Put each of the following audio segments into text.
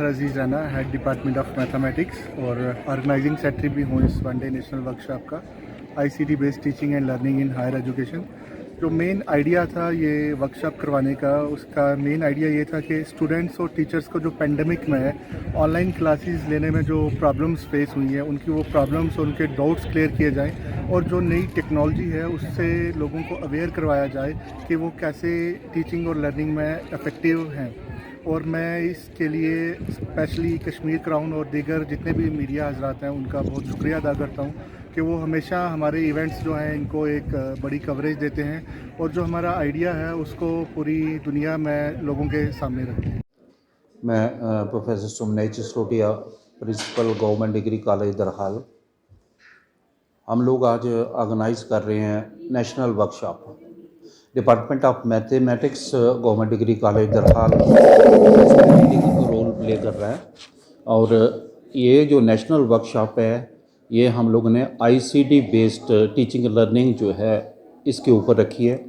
Athar Aziz Raina, head department of mathematics और organising secretary भी हूँ इस वन डे नेशनल वर्कशॉप का, ICT based teaching and learning in higher education. जो मेन आइडिया था ये वर्कशॉप करवाने का, उसका मेन आइडिया ये था कि स्टूडेंट्स और टीचर्स को जो पेंडेमिक में ऑनलाइन क्लासेस लेने में जो प्रॉब्लम्स फेस हुई हैं, उनकी वो प्रॉब्लम्स और उनके डाउट्स क्लियर किए जाएं और जो नई टेक्नोलॉजी है उससे लोगों को अवेयर करवाया जाए कि वो कैसे टीचिंग और लर्निंग में इफ़ेक्टिव हैं। और मैं इसके लिए स्पेशली कश्मीर क्राउन और दीगर जितने भी मीडिया हजरात हैं उनका बहुत शुक्रिया अदा करता हूँ कि वो हमेशा हमारे इवेंट्स जो हैं इनको एक बड़ी कवरेज देते हैं और जो हमारा आइडिया है उसको पूरी दुनिया में लोगों के सामने रखते हैं। मैं professor Sumney Chisrotiya, principal government degree college Darhal. हम लोग आज ऑर्गेनाइज़ कर रहे हैं national workshop. Department of mathematics government degree college Darhal leading role play कर रहा है और ये जो नेशनल वर्कशॉप है ये हम लोगों ने आईसीटी बेस्ड टीचिंग लर्निंग जो है इसके ऊपर रखी है।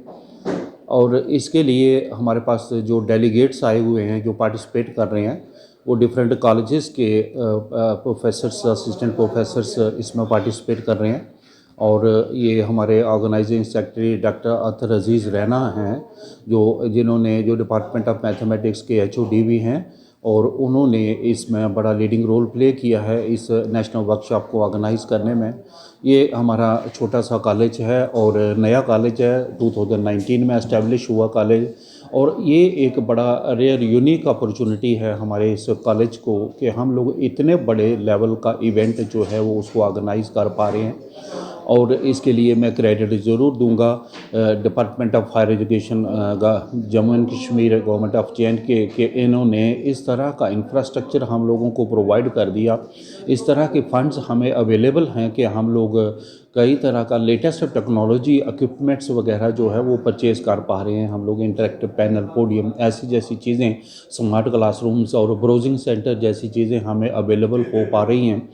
और इसके लिए हमारे पास जो डेलीगेट्स आए हुए हैं जो पार्टिसिपेट कर रहे हैं वो डिफरेंट कॉलेजेस के प्रोफेसर्स, असिस्टेंट प्रोफेसर्स इसमें पार्टिसिपेट कर रहे हैं। और ये हमारे organising secretary doctor Athar Aziz Raina हैं जिन्होंने जो डिपार्टमेंट ऑफ मैथमेटिक्स के एचओडी भी हैं और उन्होंने इसमें बड़ा लीडिंग रोल प्ले किया है इस नेशनल वर्कशॉप को ऑर्गेनाइज़ करने में। ये हमारा छोटा सा कॉलेज है और नया कॉलेज है, 2019 में एस्टेब्लिश हुआ कॉलेज, और ये एक बड़ा रेयर यूनिक अपॉर्चुनिटी है हमारे इस कॉलेज को कि हम लोग इतने बड़े लेवल का इवेंट जो है वो उसको ऑर्गेनाइज़ कर पा रहे हैं। और इसके लिए मैं क्रेडिट ज़रूर दूंगा department of higher education Jammu and Kashmir, government of J K इन्होंने इस तरह का इंफ्रास्ट्रक्चर हम लोगों को प्रोवाइड कर दिया। इस तरह के फंड्स हमें अवेलेबल हैं कि हम लोग कई तरह का लेटेस्ट टेक्नोलॉजी इक्विपमेंट्स वगैरह जो है वो परचेज़ कर पा रहे हैं। हम लोग इंटरेक्टिव पैनल, पोडियम, ऐसी जैसी चीज़ें, स्मार्ट क्लासरूम्स और ब्राउजिंग सेंटर जैसी चीज़ें हमें अवेलेबल हो पा रही हैं।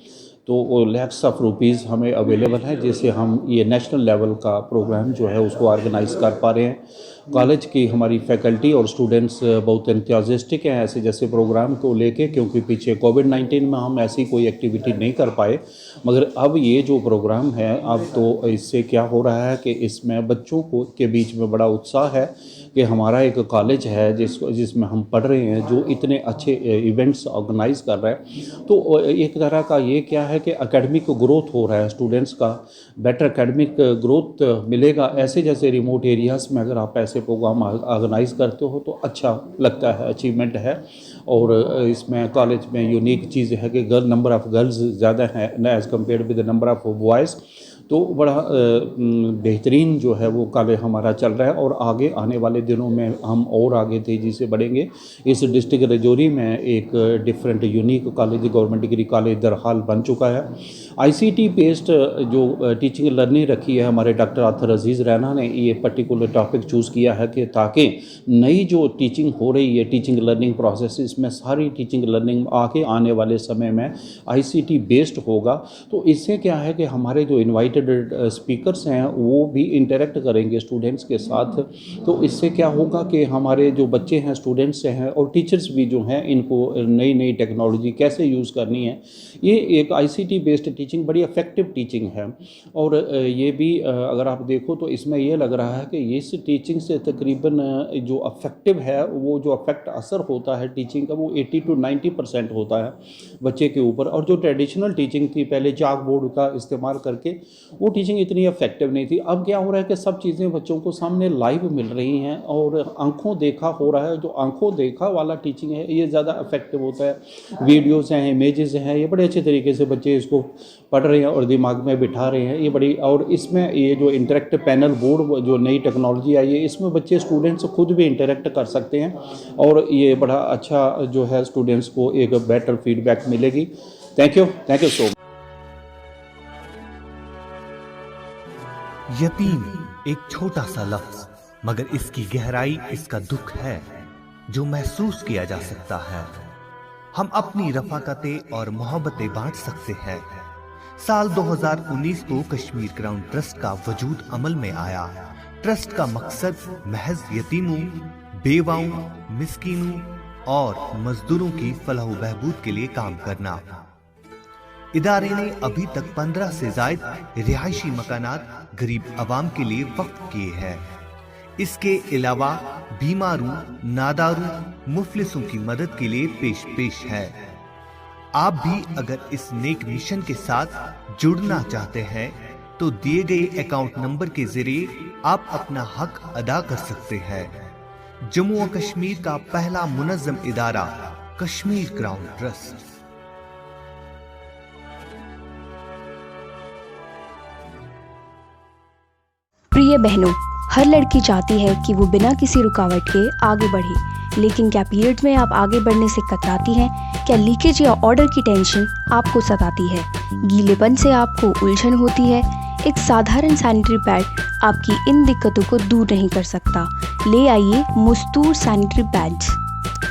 तो वो लैक्स ऑफ रुपीज़ हमें अवेलेबल है जिससे हम ये नेशनल लेवल का प्रोग्राम जो है उसको ऑर्गेनाइज़ कर पा रहे हैं। कॉलेज की हमारी फैकल्टी और स्टूडेंट्स बहुत एंथुसियास्टिक हैं ऐसे जैसे प्रोग्राम को लेके, क्योंकि पीछे कोविड-19 में हम ऐसी कोई एक्टिविटी नहीं कर पाए। मगर अब ये जो प्रोग्राम है अब तो इससे क्या हो रहा है कि इसमें बच्चों को के बीच में बड़ा उत्साह है कि हमारा एक कॉलेज है जिसमें हम पढ़ रहे हैं जो इतने अच्छे इवेंट्स ऑर्गेनाइज़ कर रहा है। तो एक तरह का ये क्या है कि एकेडमिक ग्रोथ हो रहा है, स्टूडेंट्स का बेटर एकेडमिक ग्रोथ मिलेगा। ऐसे जैसे रिमोट एरियाज़ में अगर आप ऐसे प्रोग्राम ऑर्गेनाइज़ करते हो तो अच्छा लगता है, अचीवमेंट है। और इसमें कॉलेज में यूनिक चीज़ है कि नंबर ऑफ़ गर्ल्स ज़्यादा है as compare with the number of boys. तो बड़ा बेहतरीन जो है वो कॉलेज हमारा चल रहा है और आगे आने वाले दिनों में हम और आगे तेज़ी से बढ़ेंगे। इस डिस्ट्रिक्ट रजौरी में एक different unique college government degree college दरहाल बन चुका है। आईसीटी बेस्ड जो टीचिंग लर्निंग रखी है हमारे डॉक्टर अतहर अजीज़ रैना ने ये पर्टिकुलर टॉपिक चूज़ किया है कि ताकि नई जो टीचिंग हो रही है, टीचिंग लर्निंग प्रोसेस, इसमें सारी टीचिंग लर्निंग आगे आने वाले समय में आईसीटी बेस्ड होगा। तो इससे क्या है कि हमारे जो इन्वाइटेड स्पीकर्स हैं वो भी इंटरेक्ट करेंगे स्टूडेंट्स के साथ। तो इससे क्या होगा कि हमारे जो बच्चे हैं, स्टूडेंट्स हैं और टीचर्स भी जो हैं, इनको नई नई टेक्नोलॉजी कैसे यूज़ करनी है, ये एक आईसीटी बेस्ड टीचिंग बड़ी इफ़ेक्टिव टीचिंग है। और ये भी अगर आप देखो तो इसमें ये लग रहा है कि इस टीचिंग से तकरीबन जो अफेक्टिव है, वो जो अफेक्ट असर होता है टीचिंग का वो 80 to 90% होता है बच्चे के ऊपर। और जो ट्रेडिशनल टीचिंग थी पहले चाक बोर्ड का इस्तेमाल करके, वो टीचिंग इतनी इफेक्टिव नहीं थी। अब क्या हो रहा है कि सब चीज़ें बच्चों को सामने लाइव मिल रही हैं और आंखों देखा हो रहा है। जो आंखों देखा वाला टीचिंग है ये ज़्यादा इफेक्टिव होता है। वीडियोज़ हैं, इमेजेस हैं, ये बड़े अच्छे तरीके से बच्चे इसको पढ़ रहे हैं और दिमाग में बिठा रहे हैं। ये बड़ी, और इसमें ये जो इंटरेक्टिव पैनल बोर्ड जो नई टेक्नोलॉजी आई है इसमें बच्चे स्टूडेंट्स खुद भी इंटरेक्ट कर सकते हैं और ये बड़ा अच्छा जो है स्टूडेंट्स को एक बेटर फीडबैक मिलेगी। Thank you so much. यतीम एक छोटा सा लफ्ज, मगर इसकी गहराई, इसका दुख है जो महसूस किया जा सकता है। हम अपनी रफ़ाक़तें और मोहब्बतें बांट सकते हैं। साल 2019 को कश्मीर क्राउन ट्रस्ट का वजूद अमल में आया। ट्रस्ट का मकसद महज यतीमों, बेवाओं, मिस्कीनों और मजदूरों की फलाह बहबूद के लिए काम करना। इदारे ने अभी तक 15 से ज्यादा रिहायशी मकानात गरीब आवाम के लिए वक्फ किए हैं। इसके अलावा बीमारों, नादारों, मुफलिसों की मदद के लिए पेश है। आप भी अगर इस नेक मिशन के साथ जुड़ना चाहते हैं तो दिए गए अकाउंट नंबर के जरिए आप अपना हक अदा कर सकते हैं। जम्मू और कश्मीर का पहला मुनज़्ज़म इदारा कश्मीर क्राउन ट्रस्ट। प्रिय बहनों, हर लड़की चाहती है कि वो बिना किसी रुकावट के आगे बढ़े, लेकिन क्या पीरियड में आप आगे बढ़ने से कतराती हैं? क्या लीकेज या ऑर्डर की टेंशन आपको सताती है? गीलेपन से आपको उलझन होती है? एक साधारण सैनिटरी पैड आपकी इन दिक्कतों को दूर नहीं कर सकता। ले आइए मुस्तूर सैनिटरी पैड्स।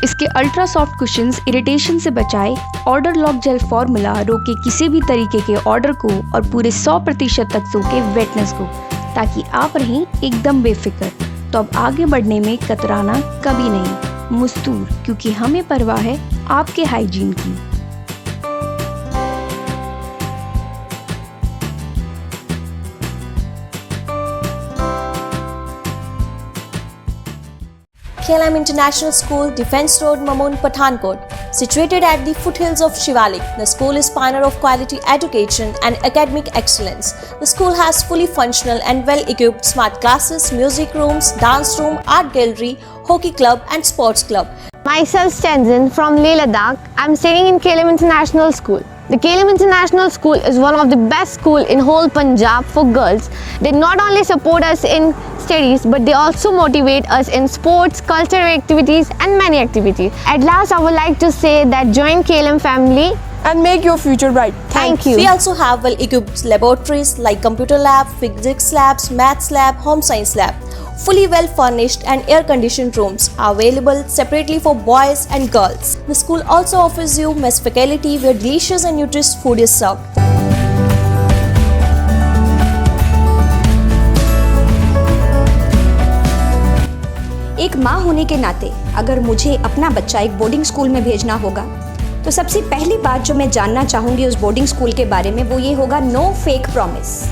इसके अल्ट्रा सॉफ्ट कुशंस इरिटेशन से बचाए, ऑर्डर लॉक जेल फॉर्मूला रोके किसी भी तरीके के ऑर्डर को और पूरे 100% तक सोके वेटनेस को, ताकि आप रहें एकदम बेफिक्र। तो अब आगे बढ़ने में कतराना कभी नहीं। मुस्तूर, क्योंकि हमें परवाह है आपके हाइजीन की। KLM International School, Defence Road, Mamoon, Pathankot. Situated at the foothills of Shivalik, the school is pioneer of quality education and academic excellence. The school has fully functional and well-equipped smart classes, music rooms, dance room, art gallery, hockey club and sports club. Myself Stenzen from Leh Ladakh. I'm studying in KLM International School. The KLM International School is one of the best schools in whole Punjab for girls. They not only support us in studies, but they also motivate us in sports, cultural activities and many activities. At last, I would like to say that join KLM family And make your future bright. Thank you. We also have well-equipped laboratories like computer lab, physics labs, maths lab, home science lab. Fully well-furnished and air-conditioned rooms are available separately for boys and girls. The school also offers you mess faculty where delicious and nutritious food is served. एक माँ होने के नाते अगर मुझे अपना बच्चा एक बोर्डिंग स्कूल में भेजना होगा तो सबसे पहली बात जो मैं जानना चाहूँगी उस बोर्डिंग स्कूल के बारे में वो ये होगा no fake promise.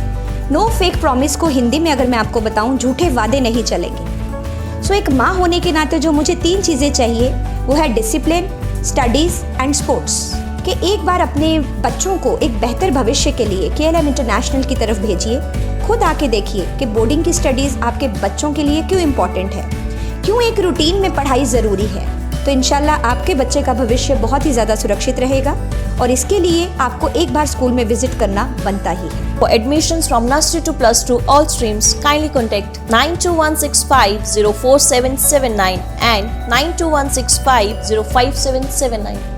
No fake promise को हिंदी में अगर मैं आपको बताऊँ, झूठे वादे नहीं चलेंगे। सो एक माँ होने के नाते जो मुझे 3 चीज़ें चाहिए वो है डिसिप्लिन, स्टडीज़ एंड स्पोर्ट्स। कि एक बार अपने बच्चों को एक बेहतर भविष्य के लिए KLM इंटरनेशनल की तरफ भेजिए। खुद आके देखिए कि बोर्डिंग की स्टडीज़ आपके बच्चों के लिए क्यों इम्पॉर्टेंट है, क्यों एक रूटीन में पढ़ाई ज़रूरी है। तो इंशाल्लाह आपके बच्चे का भविष्य बहुत ही ज़्यादा सुरक्षित रहेगा और इसके लिए आपको एक बार स्कूल में विजिट करना बनता ही है। For admissions from nursery to +2 all streams, kindly contact 92165 04779 and 92165 05779.